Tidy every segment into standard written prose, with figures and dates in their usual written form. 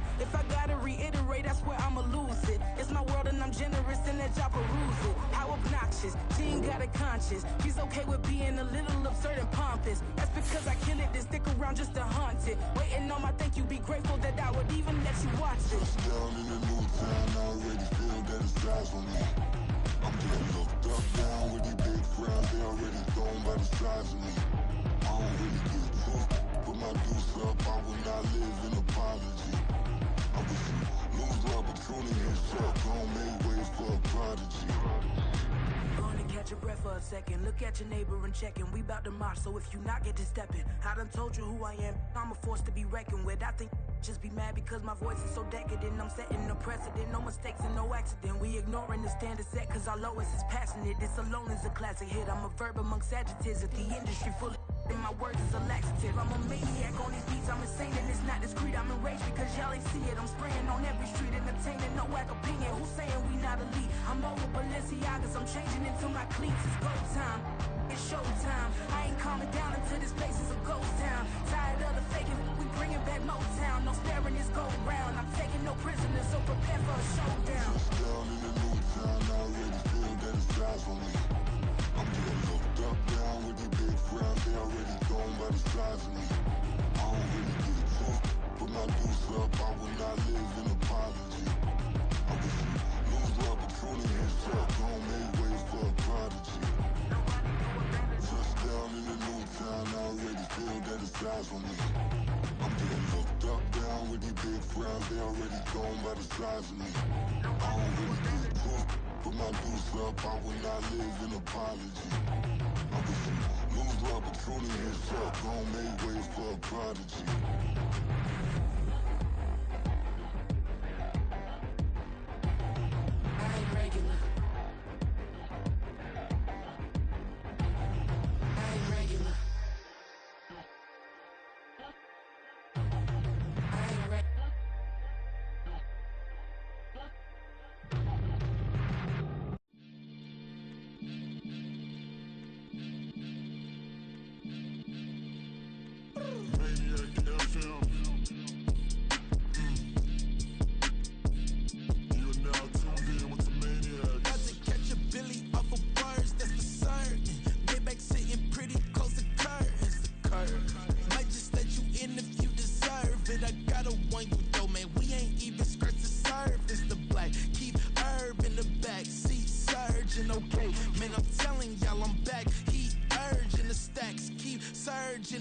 losing. If I gotta reiterate, that's where I'ma lose it. It's my world and I'm generous and that y'all peruse it. How obnoxious, she ain't got a conscience. She's okay with being a little absurd and pompous. That's because I kill it, then stick around just to haunt it. Waiting on my thank you, be grateful that I would even let you watch it. Down in the new town, I already feel that it's eyes on me. I'm getting looked up down with these big crowds, they already thrown by the size of me. I don't really give a fuck, put my deuce up, I will not live in apology. I wish you lose the opportunity and shut, gon' make way for a prodigy. Gonna catch your breath for a second, look at your neighbor and checking. We bout to march, so if you not get to stepping. I done told you who I am, I'm a force to be reckoned with. I think just be mad because my voice is so decadent. I'm setting the precedent, no mistakes and no accident. We ignoring the standard set cause our lowest is passionate. This alone is a classic hit, I'm a verb amongst adjectives. If the industry full of and my words is a laxative. I'm a maniac on these beats, I'm insane and it's not discreet. I'm enraged because y'all ain't see it. I'm spraying on every street, entertaining, no whack opinion. Who's saying we not elite? I'm over Balenciagas, I'm changing into my cleats. It's go time, it's show time. I ain't calming down until this place is a ghost town. Tired of the faking, we bringing back Motown. No sparing this go round. I'm taking no prisoners, so prepare for a showdown. Down in the new town, I already feel that it's eyes on me. I'm getting looked up down with these big crowds, they already thrown by the size of me. I don't really give a fuck, put my deuce up, I will not live in apology. I wish you lose the opportunity and shut, gon' make way for a prodigy. Just down in the new town, I already feel that it's eyes on me. I'm getting looked up down with these big crowds, they already thrown by the size of me. I don't really give a fuck, put my deuce up, I will not live in apology. I wish you lose the opportunity and shut, gon' make way for a prodigy. I ain't regular. I ain't regular. I ain't regular.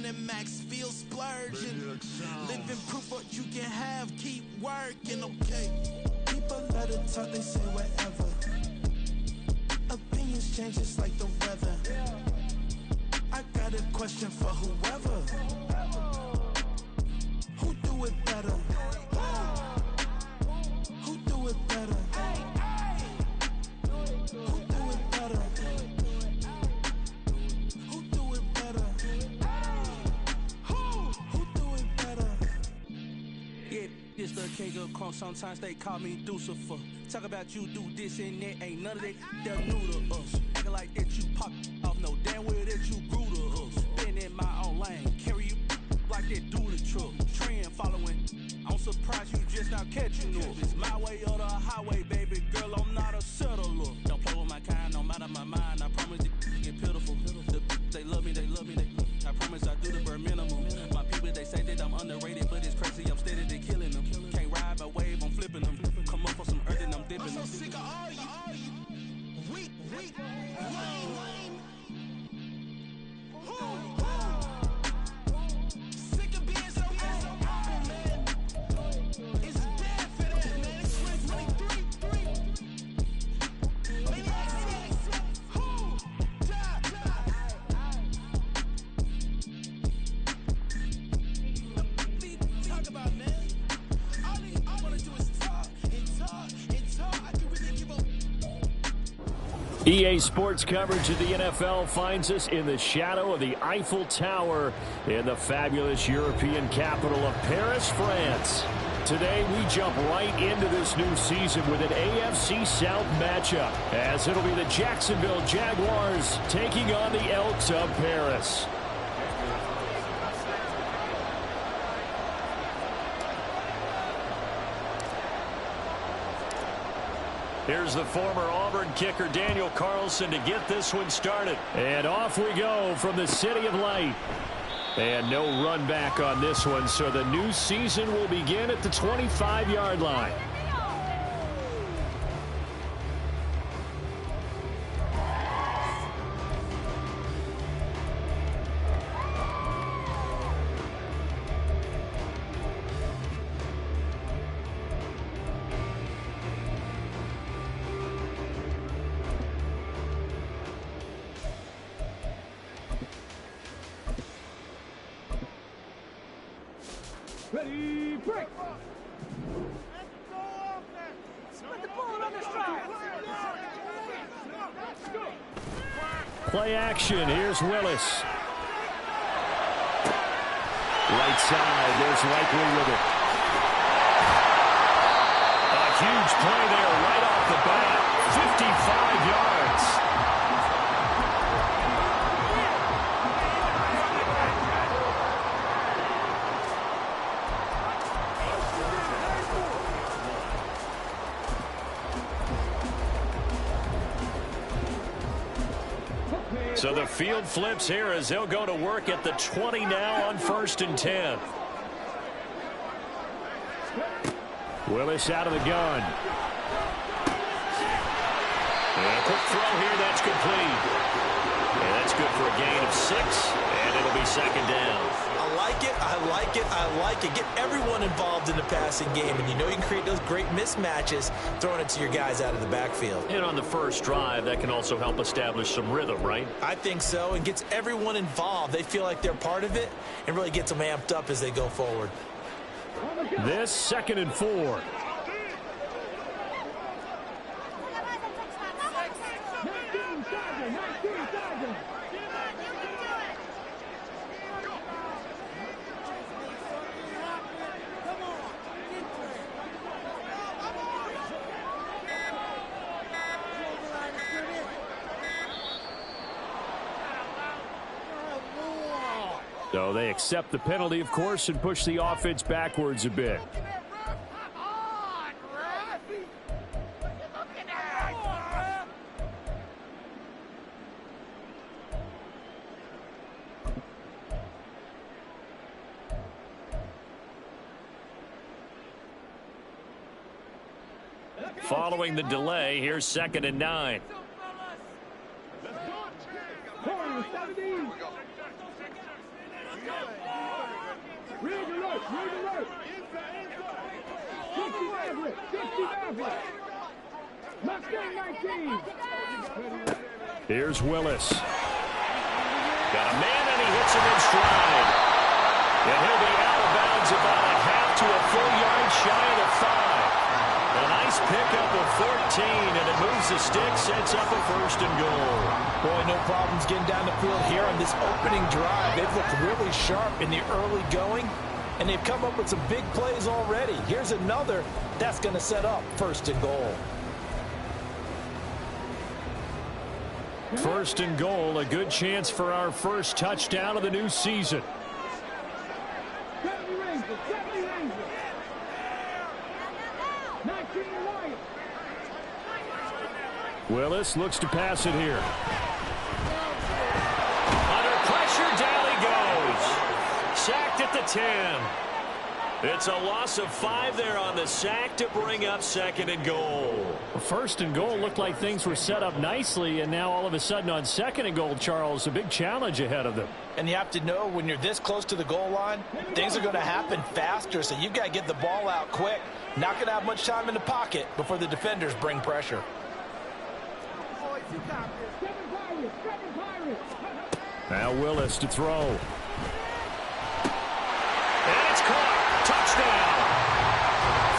And max feel splurging. Living proof what you can have, keep working, okay. People let it talk, they say whatever. Opinions change just like the weather. I got a question for whoever. Who do it better? Who do it better? Who do it better? Who do it better? It's the king of crunk, sometimes they call me Lucifer. Talk about you do this and that, ain't none of that, they're new to us. Acting like that you pop off, no damn well that you grew to us. Been in my own lane, carry you like that do the truck. Trend following, I'm surprised you just now catching up. It's my way or the highway, baby girl, I'm not a settler. Don't play with my kind, no matter my mind, I promise it get pitiful. They love me, they love me, I promise I do the bare minimum. My people, they say that I'm underrated, but it's crazy, I'm steady, they killing them. Can't ride my wave, I'm flipping them. Come up for some earth and I'm dipping them. I'm so sick of all you. Weak, lame. Sick of being so humble, man. It's dead for that, man. It's 2023. Maniacs. Talk about, man. All I want to do is talk. I can really give up. EA Sports coverage of the NFL finds us in the shadow of the Eiffel Tower in the fabulous European capital of Paris, France. Today, we jump right into this new season with an AFC South matchup, as it'll be the Jacksonville Jaguars taking on the Elks of Paris. Here's the former Auburn kicker Daniel Carlson to get this one started. And off we go from the City of Light. And no run back on this one, so the new season will begin at the 25-yard line. Ready, break! Split the ball on the strike! Play action. Here's Willis. Right side. There's Likely with it. A huge play there right off the bat. 55 yards. So the field flips here as they'll go to work at the 20 now on 1st and 10. Willis out of the gun. And a quick throw here, that's complete. And that's good for a gain of 6, and it'll be 2nd down. I like it, I like it, I like it. Get everyone involved in the passing game, and you know you can create those great mismatches throwing it to your guys out of the backfield. And on the first drive, that can also help establish some rhythm, right? I think so, and gets everyone involved. They feel like they're part of it, and really gets them amped up as they go forward. This 2nd and 4. So they accept the penalty, of course, and push the offense backwards a bit. Following the delay, here's 2nd and 9. Here's Willis. Got a man, and he hits him in stride. And he'll be out of bounds about a half to a full yard shy of the 5. A nice pickup of 14, and it moves the stick, sets up a 1st and goal. Boy, no problems getting down the field here on this opening drive. They've looked really sharp in the early going, and they've come up with some big plays already. Here's another that's going to set up 1st and goal. 1st and goal, a good chance for our first touchdown of the new season. Willis looks to pass it here. Under pressure, down he goes. Sacked at the 10. It's a loss of 5 there on the sack to bring up 2nd and goal. 1st and goal looked like things were set up nicely, and now all of a sudden on 2nd and goal, Charles, a big challenge ahead of them. And you have to know when you're this close to the goal line, things are going to happen faster, so you've got to get the ball out quick. Not going to have much time in the pocket before the defenders bring pressure. Now Willis to throw. And it's caught. Touchdown.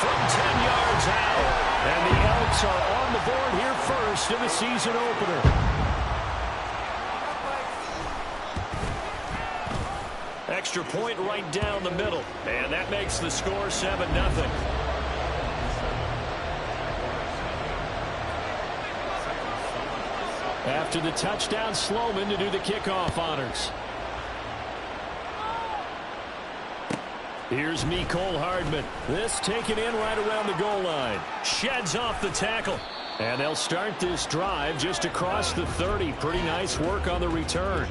From 10 yards out. And the Elks are on the board here first in the season opener. Extra point right down the middle. And that makes the score 7-0. After the touchdown, Sloman to do the kickoff honors. Here's Mecole Hardman. This taken in right around the goal line. Sheds off the tackle. And they'll start this drive just across the 30. Pretty nice work on the return.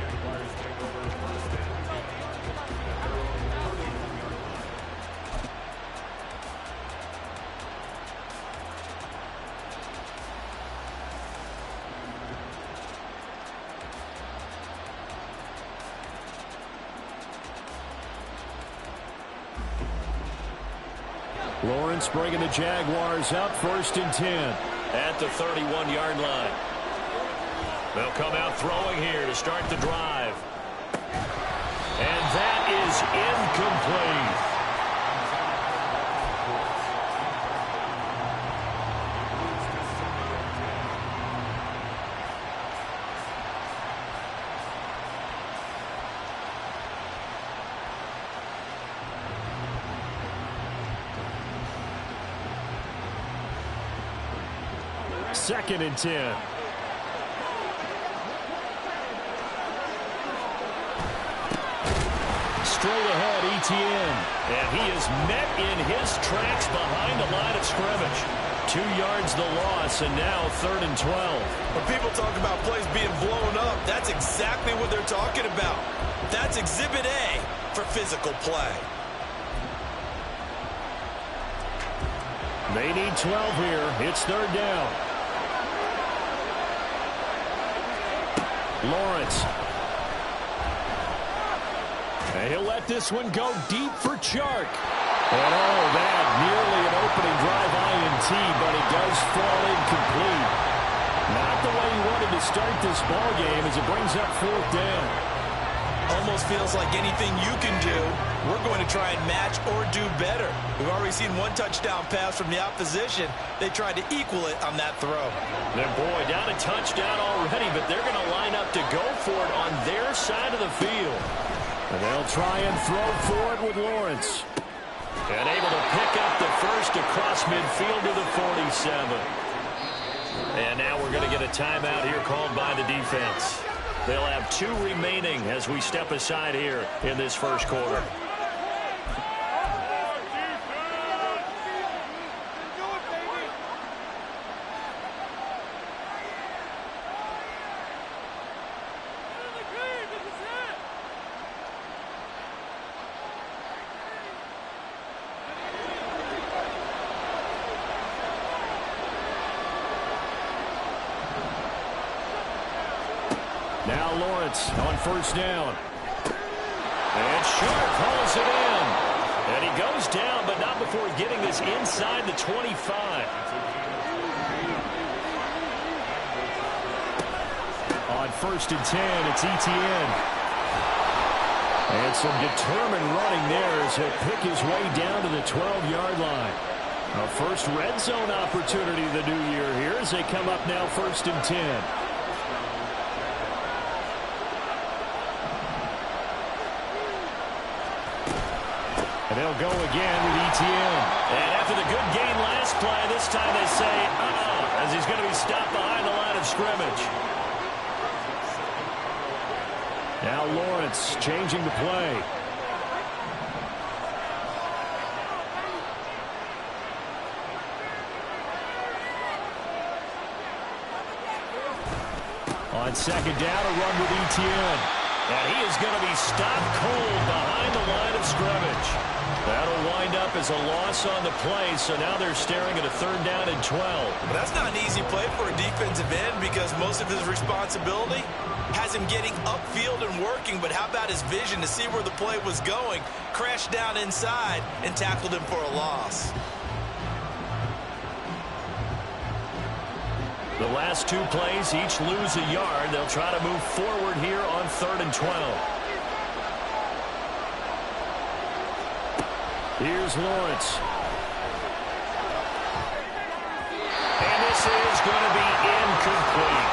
Lawrence bringing the Jaguars up, 1st and 10. At the 31-yard line. They'll come out throwing here to start the drive. And that is incomplete. Second and 10. Straight ahead, Etienne. And he is met in his tracks behind the line of scrimmage. 2 yards the loss, and now 3rd and 12. When people talk about plays being blown up, that's exactly what they're talking about. That's Exhibit A for physical play. They need 12 here. It's 3rd down. Lawrence. And he'll let this one go deep for Chark. And oh, that nearly an opening drive INT, but it does fall incomplete. Not the way he wanted to start this ball game as it brings up 4th down. Almost feels like anything you can do, we're going to try and match or do better. We've already seen 1 touchdown pass from the opposition. They tried to equal it on that throw. Then, boy, down a touchdown already, but they're going to line up to go for it on their side of the field. And they'll try and throw for it with Lawrence. And able to pick up the first across midfield to the 47. And now we're going to get a timeout here called by the defense. They'll have 2 remaining as we step aside here in this first quarter. Now Lawrence on 1st down. And Sharp hauls it in. And he goes down, but not before getting this inside the 25. On 1st and 10, it's Etienne. And some determined running there as he'll pick his way down to the 12-yard line. A first red zone opportunity of the new year here as they come up now 1st and 10. And they'll go again with Etienne. And after the good gain last play, this time they say, as he's going to be stopped behind the line of scrimmage. Now Lawrence changing the play. On 2nd down, a run with Etienne. And he is going to be stopped cold behind the line of scrimmage. That'll wind up as a loss on the play, so now they're staring at a 3rd down and 12. But that's not an easy play for a defensive end because most of his responsibility has him getting upfield and working, but how about his vision to see where the play was going, crashed down inside, and tackled him for a loss. The last 2 plays each lose a yard. They'll try to move forward here on 3rd and 12. Here's Lawrence. And this is going to be incomplete.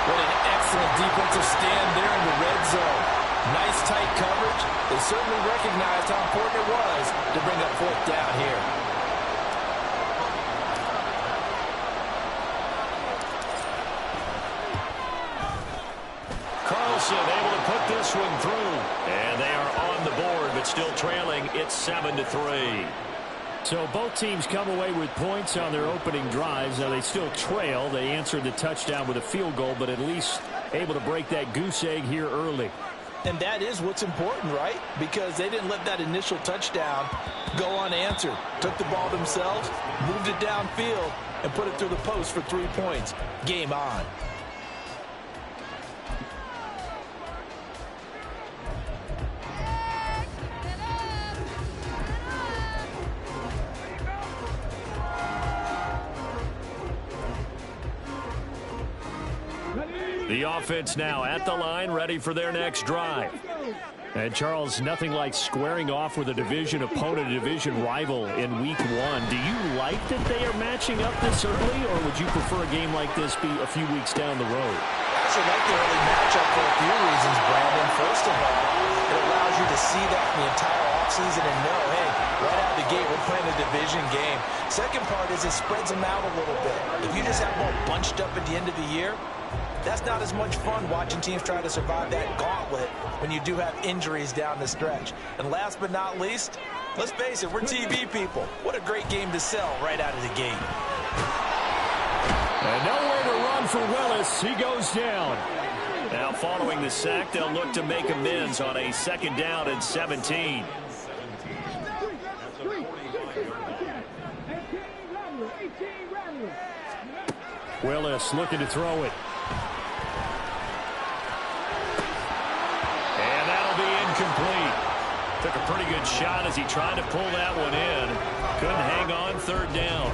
What an excellent defensive stand there in the red zone. Nice tight coverage. They certainly recognized how important it was to bring up 4th down here. Carlson able to put this one through. And they are on the board, but still trailing. It's 7-3. So both teams come away with points on their opening drives. Now they still trail. They answered the touchdown with a field goal, but at least able to break that goose egg here early. And that is what's important, right? Because they didn't let that initial touchdown go unanswered. Took the ball themselves, moved it downfield, and put it through the post for 3 points. Game on. The offense now at the line, ready for their next drive. And, Charles, nothing like squaring off with a division opponent, a division rival in Week 1. Do you like that they are matching up this early, or would you prefer a game like this be a few weeks down the road? I actually like the early matchup for a few reasons, Brandon. First of all, it allows you to see that the entire offseason and know, hey, right out of the gate, we're playing a division game. Second part is it spreads them out a little bit. If you just have them all bunched up at the end of the year, that's not as much fun watching teams try to survive that gauntlet when you do have injuries down the stretch. And last but not least, let's face it, we're TV people. What a great game to sell right out of the gate. And nowhere to run for Willis. He goes down. Now following the sack, they'll look to make amends on a 2nd down and 17. Willis looking to throw it. And that'll be incomplete. Took a pretty good shot as he tried to pull that one in. Couldn't hang on 3rd down.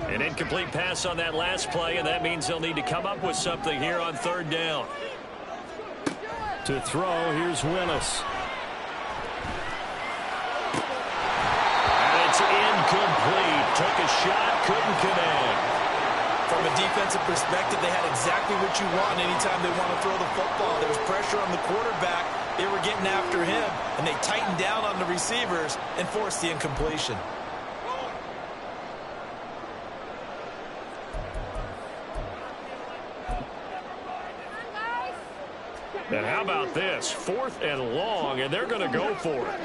An incomplete pass on that last play, and that means they'll need to come up with something here on 3rd down. To throw, here's Willis. And it's incomplete. Took a shot, couldn't connect. From a defensive perspective, they had exactly what you want anytime they want to throw the football. There was pressure on the quarterback. They were getting after him, and they tightened down on the receivers and forced the incompletion. And how about this? 4th and long, and they're going to go for it.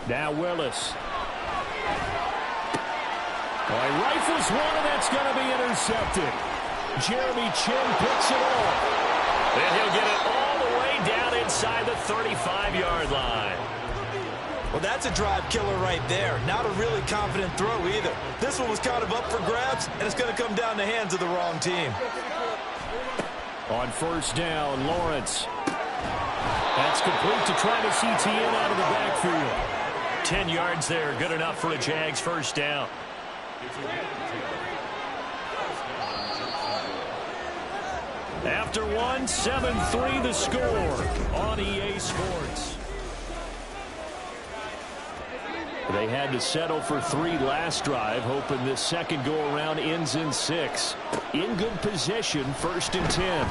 Now Willis. Well, he rifles one, and that's going to be intercepted. Jeremy Chin picks it off. And he'll get it all the way down inside the 35-yard line. Well, that's a drive killer right there. Not a really confident throw either. This one was kind of up for grabs, and it's going to come down the hands of the wrong team. On 1st down, Lawrence. That's complete to Travis Etienne out of the backfield. 10 yards there, good enough for a Jags 1st down. After one, 7-3 the score on EA Sports. They had to settle for 3 last drive, hoping this second go-around ends in 6. In good position, 1st and 10. And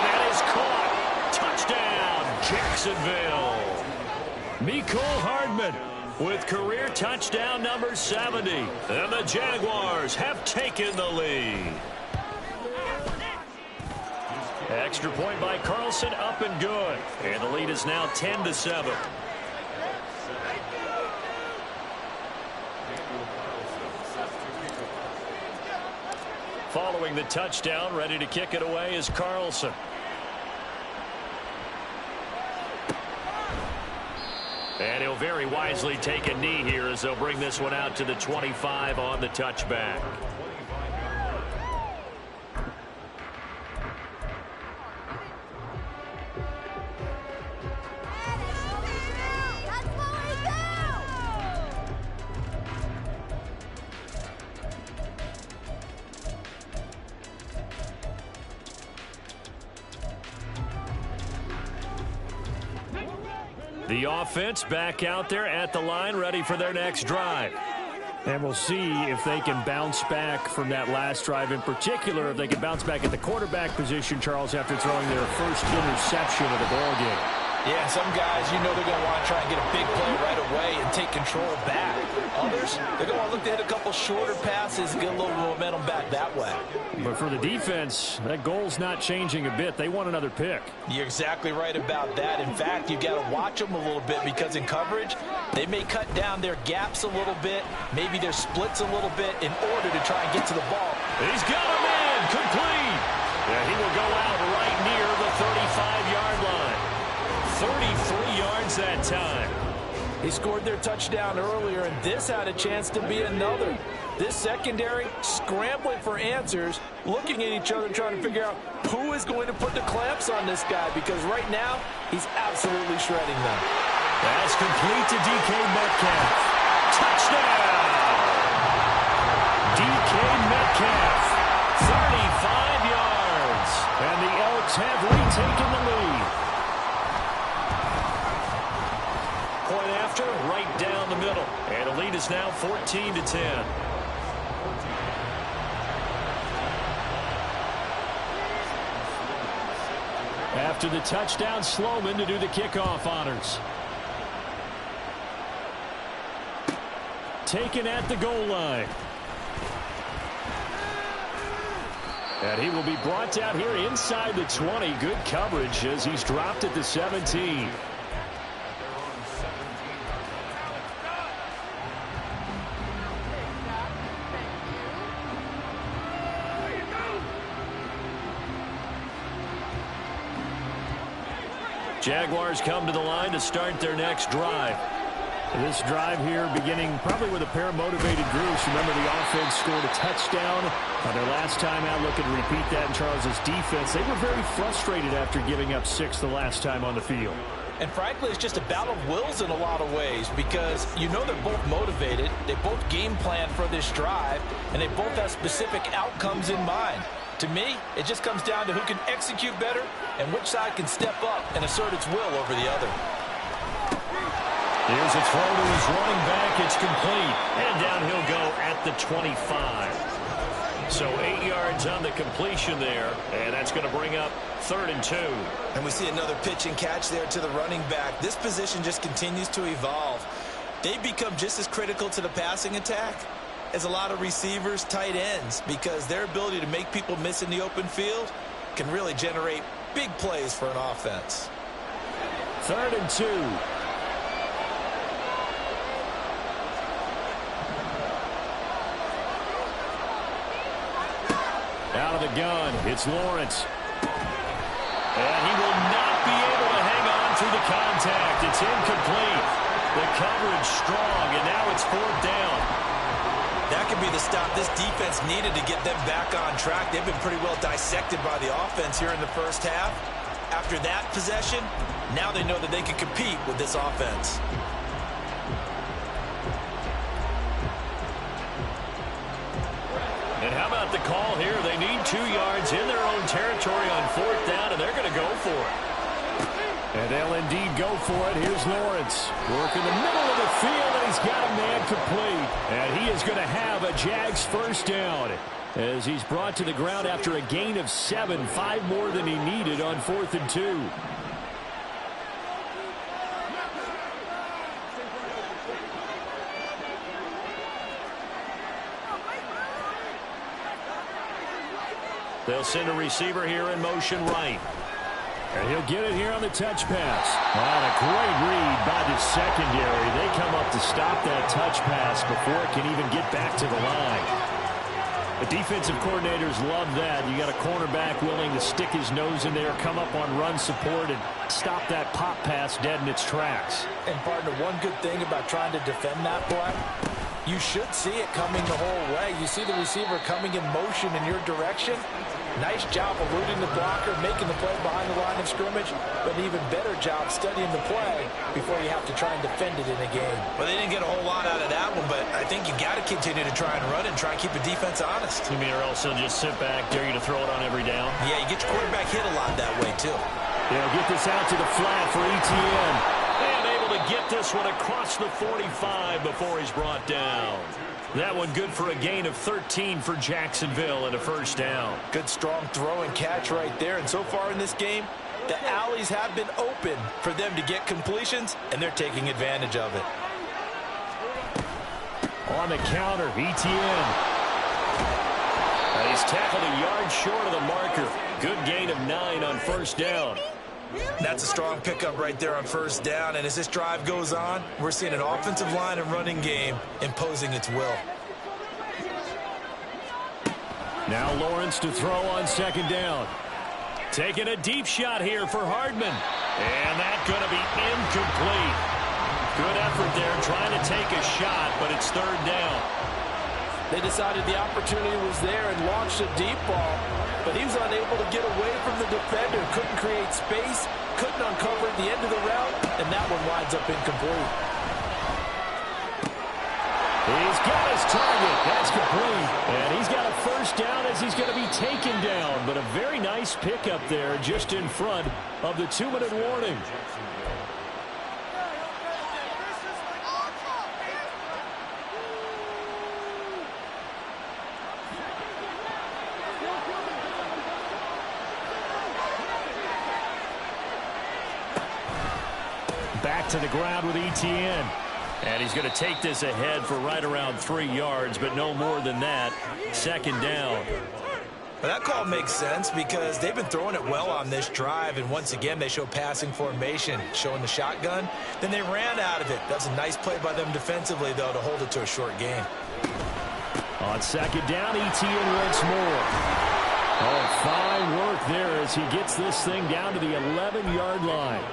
that is caught. Touchdown, Jacksonville. Mecole Hardman with career touchdown number 70. And the Jaguars have taken the lead. Extra point by Carlson, up and good. And the lead is now 10-7. Following the touchdown, ready to kick it away is Carlson. And he'll very wisely take a knee here as they'll bring this one out to the 25 on the touchback. The offense back out there at the line, ready for their next drive. And we'll see if they can bounce back from that last drive in particular, if they can bounce back at the quarterback position, Charles, after throwing their first interception of the ballgame. Yeah, some guys, you know they're going to want to try and get a big play right away and take control back. Others, they're going to want to look to hit a couple shorter passes and get a little momentum back that way. But for the defense, that goal's not changing a bit. They want another pick. You're exactly right about that. In fact, you've got to watch them a little bit because in coverage, they may cut down their gaps a little bit, maybe their splits a little bit in order to try and get to the ball. He's got a man, complete. Yeah, he will go out right near the 35-yard line. 33 yards that time. He scored their touchdown earlier, and this had a chance to be another. This secondary scrambling for answers, looking at each other, trying to figure out who is going to put the clamps on this guy, because right now, he's absolutely shredding them. That's complete to DK Metcalf. Touchdown! DK Metcalf, 35 yards. And the Elks have retaken the lead. Point after, right down the middle. And the lead is now 14-10. After the touchdown, Sloman to do the kickoff honors. Taken at the goal line. And he will be brought down here inside the 20. Good coverage as he's dropped at the 17. Jaguars come to the line to start their next drive. This drive here beginning probably with a pair of motivated groups. Remember, the offense scored a touchdown on their last time out. Looking to repeat that in Charles's defense. They were very frustrated after giving up 6 the last time on the field. And frankly, it's just a battle of wills in a lot of ways, because you know they're both motivated. They both game plan for this drive, and they both have specific outcomes in mind. To me, it just comes down to who can execute better and which side can step up and assert its will over the other. Here's a throw to his running back. It's complete. And down he'll go at the 25. So 8 yards on the completion there. And that's going to bring up 3rd and 2. And we see another pitch and catch there to the running back. This position just continues to evolve. They become just as critical to the passing attack as a lot of receivers, tight ends, because their ability to make people miss in the open field can really generate big plays for an offense. 3rd and 2. Out of the gun, it's Lawrence. And he will not be able to hang on through the contact. It's incomplete. The coverage strong, and now it's 4th down. That could be the stop this defense needed to get them back on track. They've been pretty well dissected by the offense here in the first half. After that possession, now they know that they can compete with this offense. And how about the call here? They need 2 yards in their own territory on 4th down, and they're going to go for it. And they'll indeed go for it. Here's Lawrence. Work in the middle of the field, and he's got a man complete. And he is going to have a Jags first down as he's brought to the ground after a gain of 7, 5 more than he needed on 4th and 2. They'll send a receiver here in motion right. And he'll get it here on the touch pass. And a great read by the secondary. They come up to stop that touch pass before it can even get back to the line. The defensive coordinators love that. You got a cornerback willing to stick his nose in there, come up on run support, and stop that pop pass dead in its tracks. And partner, one good thing about trying to defend that play, you should see it coming the whole way. You see the receiver coming in motion in your direction. Nice job eluding the blocker, making the play behind the line of scrimmage, but an even better job studying the play before you have to try and defend it in a game. Well, they didn't get a whole lot out of that one, but I think you got to continue to try and run and try and keep the defense honest. You mean or else they'll just sit back, dare you to throw it on every down? Yeah, you get your quarterback hit a lot that way, too. They'll get this out to the flat for ETN. And able get this one across the 45 before he's brought down. That one good for a gain of 13 for Jacksonville and a first down. Good strong throw and catch right there. And so far in this game, the alleys have been open for them to get completions, and they're taking advantage of it. On the counter, Etienne. He's tackled a yard short of the marker. Good gain of 9 on first down. That's a strong pickup right there on first down. And as this drive goes on, we're seeing an offensive line and running game imposing its will. Now Lawrence to throw on second down. Taking a deep shot here for Hardman. And that's going to be incomplete. Good effort there trying to take a shot, but it's third down. They decided the opportunity was there and launched a deep ball, but he was unable to get away from the defender. Couldn't create space, couldn't uncover at the end of the route, and that one winds up incomplete. He's got his target. That's complete. And he's got a first down as he's going to be taken down, but a very nice pickup there just in front of the 2-minute warning. Back to the ground with Etienne. And he's going to take this ahead for right around 3 yards, but no more than that. Second down. Well, that call makes sense because they've been throwing it well on this drive, and once again they show passing formation, showing the shotgun. Then they ran out of it. That's a nice play by them defensively, though, to hold it to a short gain. On second down, Etienne once more. Oh, fine work there as he gets this thing down to the 11-yard line.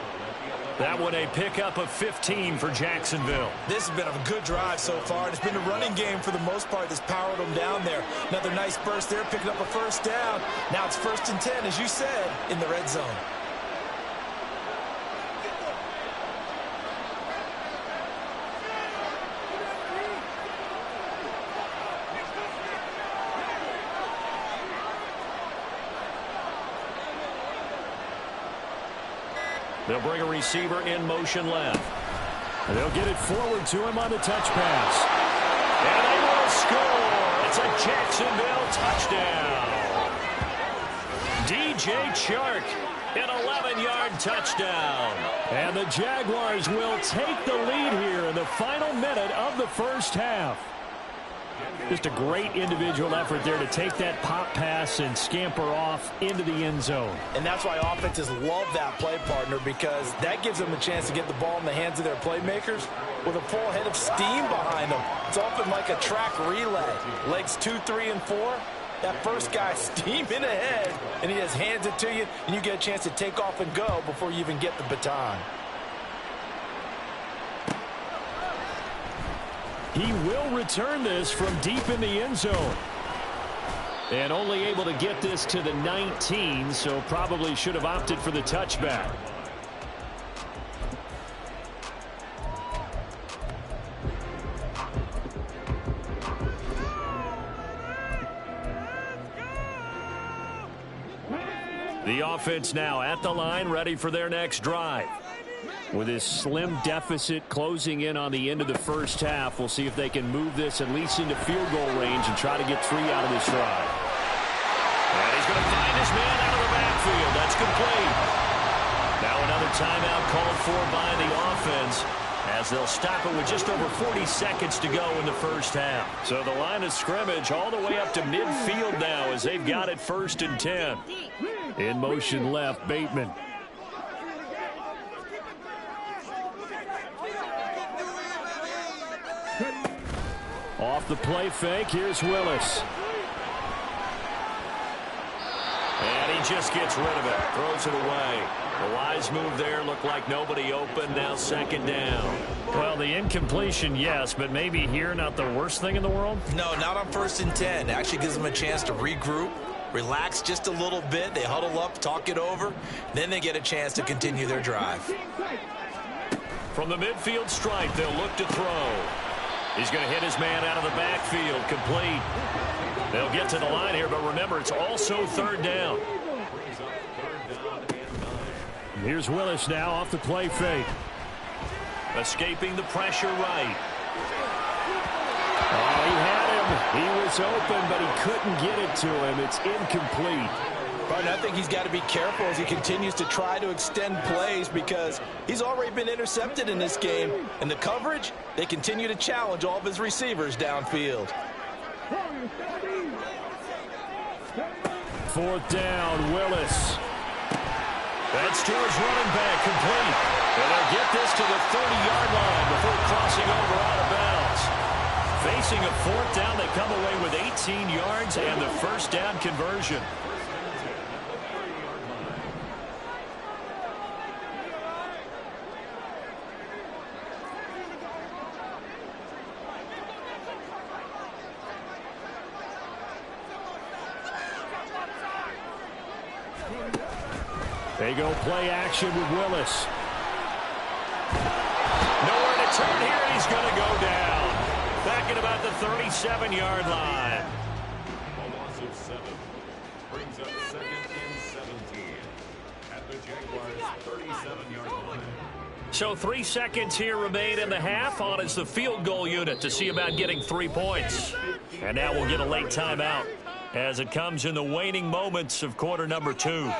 That one a pickup of 15 for Jacksonville. This has been a good drive so far. It's been a running game for the most part that's powered them down there. Another nice burst there, picking up a first down. Now it's 1st and 10, as you said, in the red zone. They'll bring a receiver in motion left. And they'll get it forward to him on the touch pass. And they will score. It's a Jacksonville touchdown. DJ Chark, an 11-yard touchdown. And the Jaguars will take the lead here in the final minute of the first half. Just a great individual effort there to take that pop pass and scamper off into the end zone. And that's why offenses love that play, partner, because that gives them a chance to get the ball in the hands of their playmakers with a full head of steam behind them. It's often like a track relay. Legs 2, 3, and 4. That first guy steaming ahead, and he just hands it to you, and you get a chance to take off and go before you even get the baton. He will return this from deep in the end zone. And only able to get this to the 19, so probably should have opted for the touchback. The offense now at the line, ready for their next drive. With this slim deficit closing in on the end of the first half, we'll see if they can move this at least into field goal range and try to get 3 out of this drive. And he's going to find his man out of the backfield. That's complete. Now another timeout called for by the offense as they'll stop it with just over 40 seconds to go in the first half. So the line of scrimmage all the way up to midfield now as they've got it 1st and 10. In motion left, Bateman. Off the play fake, here's Willis. And he just gets rid of it, throws it away. The wise move there, looked like nobody open, now second down. Well, the incompletion, yes, but maybe here not the worst thing in the world? No, not on 1st and 10. Actually gives them a chance to regroup, relax just a little bit. They huddle up, talk it over. Then they get a chance to continue their drive. From the midfield stripe, they'll look to throw. He's going to hit his man out of the backfield, complete. They'll get to the line here, but remember, it's also 3rd down. Here's Willis now off the play fake. Escaping the pressure right. Oh, he had him. He was open, but he couldn't get it to him. It's incomplete. But I think he's got to be careful as he continues to try to extend plays because he's already been intercepted in this game. And the coverage, they continue to challenge all of his receivers downfield. 4th down, Willis. That's to his running back, complete. And they'll get this to the 30-yard line before crossing over out of bounds. Facing a 4th down, they come away with 18 yards and the first down conversion. They go play action with Willis. Nowhere to turn here, and he's going to go down. Back at about the 37-yard line. A loss of 7 brings up 2nd and 17 at the Jaguars' 37-yard line. So 3 seconds here remain in the half. On is the field goal unit to see about getting 3 points. And now we'll get a late timeout as it comes in the waning moments of quarter number 2.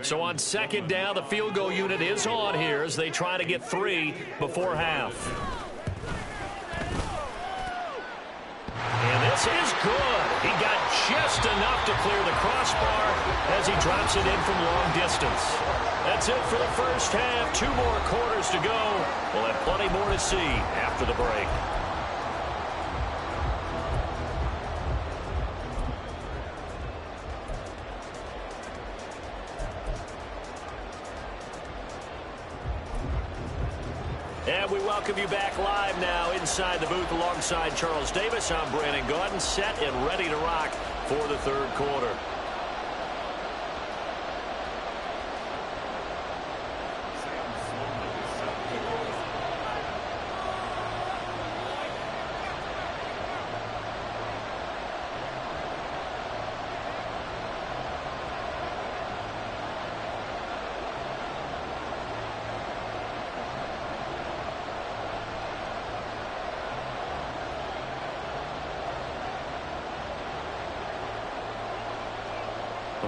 So on 2nd down, the field goal unit is on here as they try to get 3 before half. And this is good. He got just enough to clear the crossbar as he drops it in from long distance. That's it for the first half. 2 more quarters to go. We'll have plenty more to see after the break. And we welcome you back live now inside the booth alongside Charles Davis. I'm Brandon Gaudin, set and ready to rock for the 3rd quarter.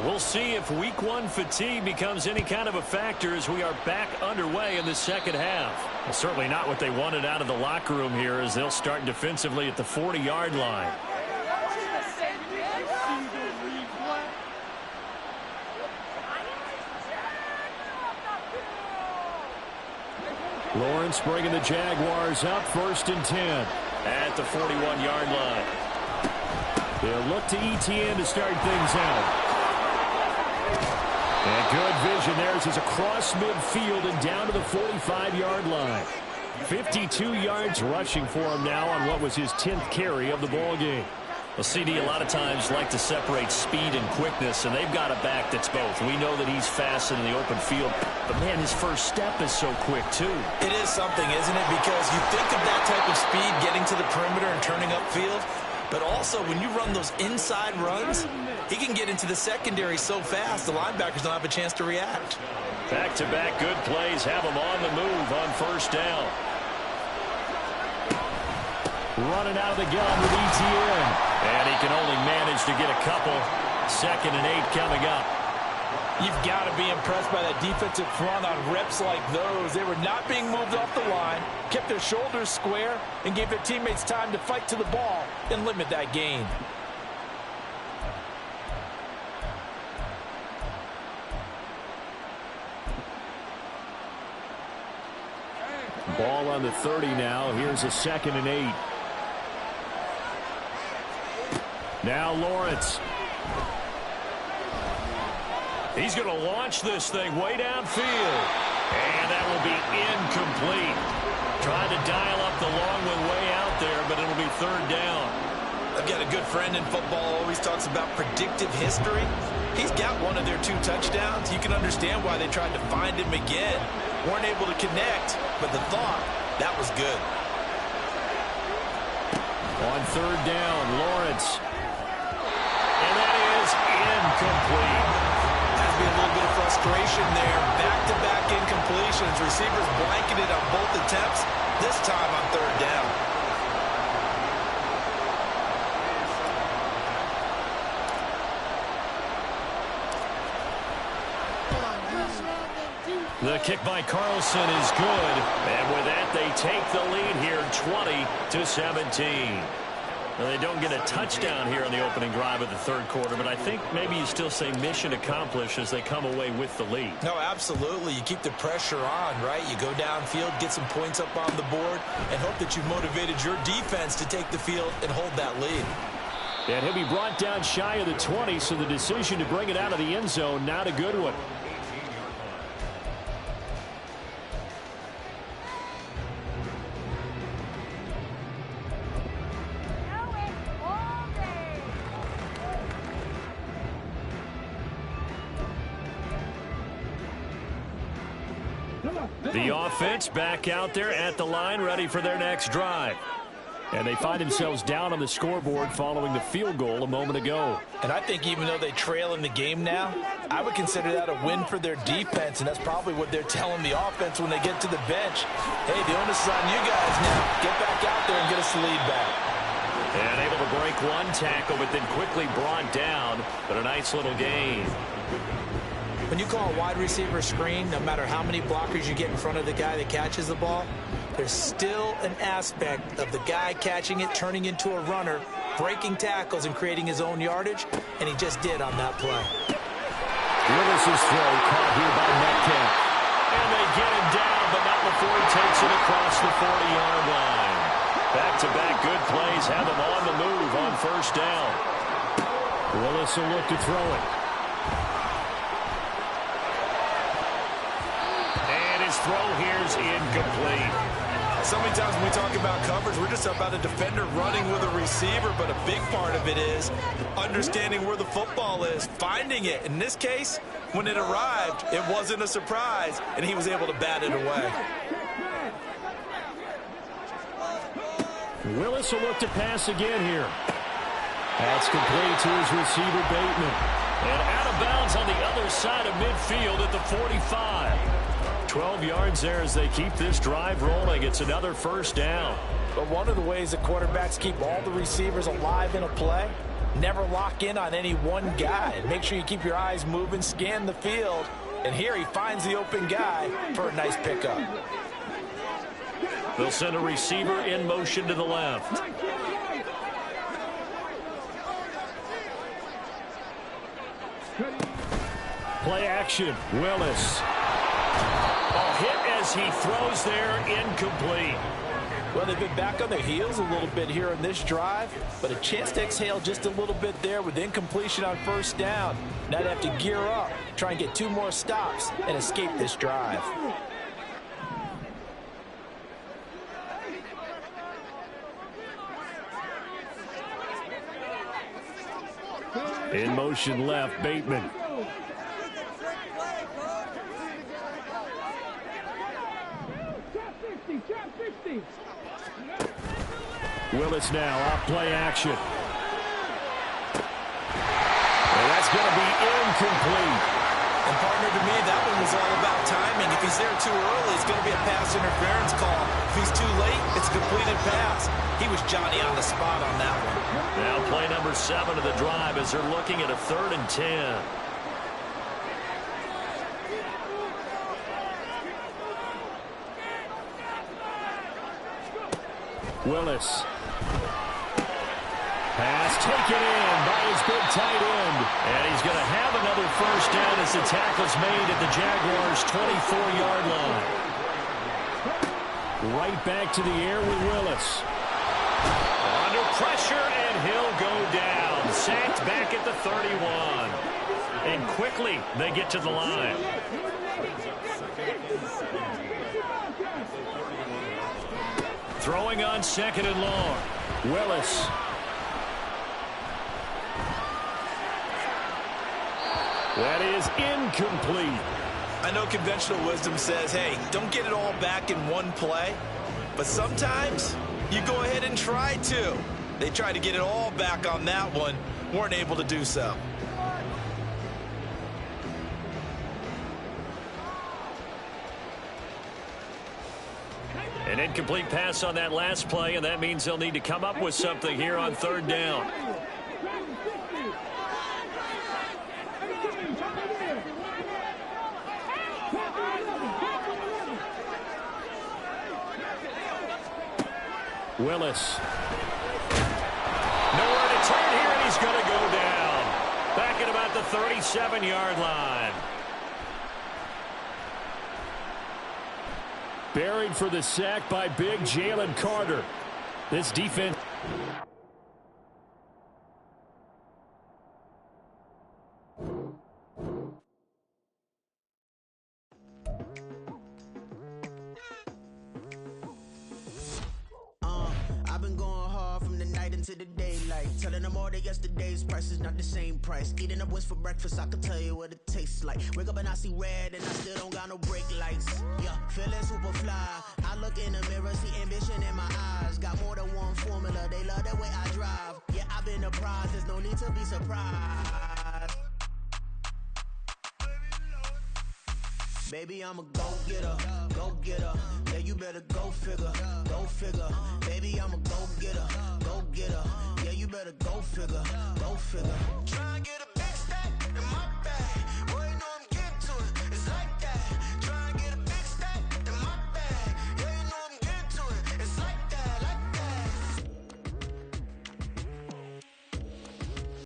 We'll see if week 1 fatigue becomes any kind of a factor as we are back underway in the 2nd half. Well, certainly not what they wanted out of the locker room here as they'll start defensively at the 40-yard line. Lawrence bringing the Jaguars up 1st and 10 at the 41-yard line. They'll look to ETN to start things out. And good vision there as he's across midfield and down to the 45-yard line. 52 yards rushing for him now on what was his 10th carry of the ball game. Well, CD a lot of times like to separate speed and quickness, and they've got a back that's both. We know that he's fast in the open field, but man, his first step is so quick too. It is something, isn't it? Because you think of that type of speed getting to the perimeter and turning upfield, but also when you run those inside runs, he can get into the secondary so fast the linebackers don't have a chance to react. Back-to-back good plays have him on the move on 1st down. Running out of the gun with ETN. And he can only manage to get a couple. 2nd and 8 coming up. You've got to be impressed by that defensive front on reps like those. They were not being moved off the line, kept their shoulders square, and gave their teammates time to fight to the ball and limit that gain. Ball on the 30 now. Here's a 2nd and 8. Now Lawrence. He's going to launch this thing way downfield. And that will be incomplete. Trying to dial up the long one way out there, but it'll be 3rd down. I've got a good friend in football, always talks about predictive history. He's got one of their 2 touchdowns. You can understand why they tried to find him again. Weren't able to connect, but the thought, that was good. On 3rd down, Lawrence. And that is incomplete. frustration there. Back-to-back incompletions. Receivers blanketed on both attempts, this time on third down. The kick by Carlson is good. And with that, they take the lead here 20-17. Well, they don't get a touchdown here on the opening drive of the third quarter, but I think maybe you still say mission accomplished as they come away with the lead. No, absolutely. You keep the pressure on, right? You go downfield, get some points up on the board, and hope that you've motivated your defense to take the field and hold that lead. And he'll be brought down shy of the 20, so the decision to bring it out of the end zone, not a good one. The offense back out there at the line, ready for their next drive. And they find themselves down on the scoreboard following the field goal a moment ago. And I think even though they trail in the game now, I would consider that a win for their defense, and that's probably what they're telling the offense when they get to the bench. Hey, the onus is on you guys now. Get back out there and get us the lead back. And able to break one tackle, but then quickly brought down. But a nice little gain. When you call a wide receiver screen, no matter how many blockers you get in front of the guy that catches the ball, there's still an aspect of the guy catching it, turning into a runner, breaking tackles and creating his own yardage, and he just did on that play. Willis's throw caught here by Metcalf. And they get him down, but not before he takes it across the 40-yard line. Back-to-back good plays have him on the move on first down. Willis will look to throw it. His throw here's incomplete. So many times when we talk about coverage, we're just about a defender running with a receiver, but a big part of it is understanding where the football is, finding it. In this case, when it arrived, it wasn't a surprise, and he was able to bat it away. Willis will look to pass again here. That's complete to his receiver, Bateman. And out of bounds on the other side of midfield at the 45. 12 yards there as they keep this drive rolling. It's another first down. But one of the ways the quarterbacks keep all the receivers alive in a play, never lock in on any one guy. Make sure you keep your eyes moving, scan the field. And here he finds the open guy for a nice pickup. They'll send a receiver in motion to the left. Play action. Willis. A hit as he throws there, incomplete. Well, they've been back on their heels a little bit here on this drive, but a chance to exhale just a little bit there with incompletion on first down. Now they have to gear up, try and get 2 more stops, and escape this drive. In motion left, Bateman. Willis now off play action. And that's going to be incomplete. And partner, to me, that one was all about timing. If he's there too early, it's going to be a pass interference call. If he's too late, it's a completed pass. He was Johnny on the spot on that one. Now play number 7 of the drive as they're looking at a 3rd and 10. Willis. Pass taken in by his big tight end. And he's going to have another first down as the tackle's made at the Jaguars' 24-yard line. Right back to the air with Willis. Under pressure, and he'll go down. Sacked back at the 31. And quickly, they get to the line. Throwing on 2nd and long. Willis. That is incomplete. I know conventional wisdom says, hey, don't get it all back in one play. But sometimes you go ahead and try to. They tried to get it all back on that one. Weren't able to do so. An incomplete pass on that last play, and that means they'll need to come up with something here on third down. Willis. Nowhere to turn here, and he's going to go down. Back at about the 37-yard line. Buried for the sack by big Jalen Carter. This defense... I've been going hard from the night into the daylight, telling them all that yesterday's price is not the same price. Eating up wings for breakfast, I can tell you what it tastes like. Wake up and I see red and I still don't got no brake lights. Yeah, feeling super fly. I look in the mirror, see ambition in my eyes. Got more than one formula, they love the way I drive. Yeah, I've been a prize, there's no need to be surprised. Baby, I'm a go-getter, go-getter. Yeah, you better go figure, go figure. Baby, I'm a go-getter, go-getter. Yeah, you better go figure, go figure. Try and get a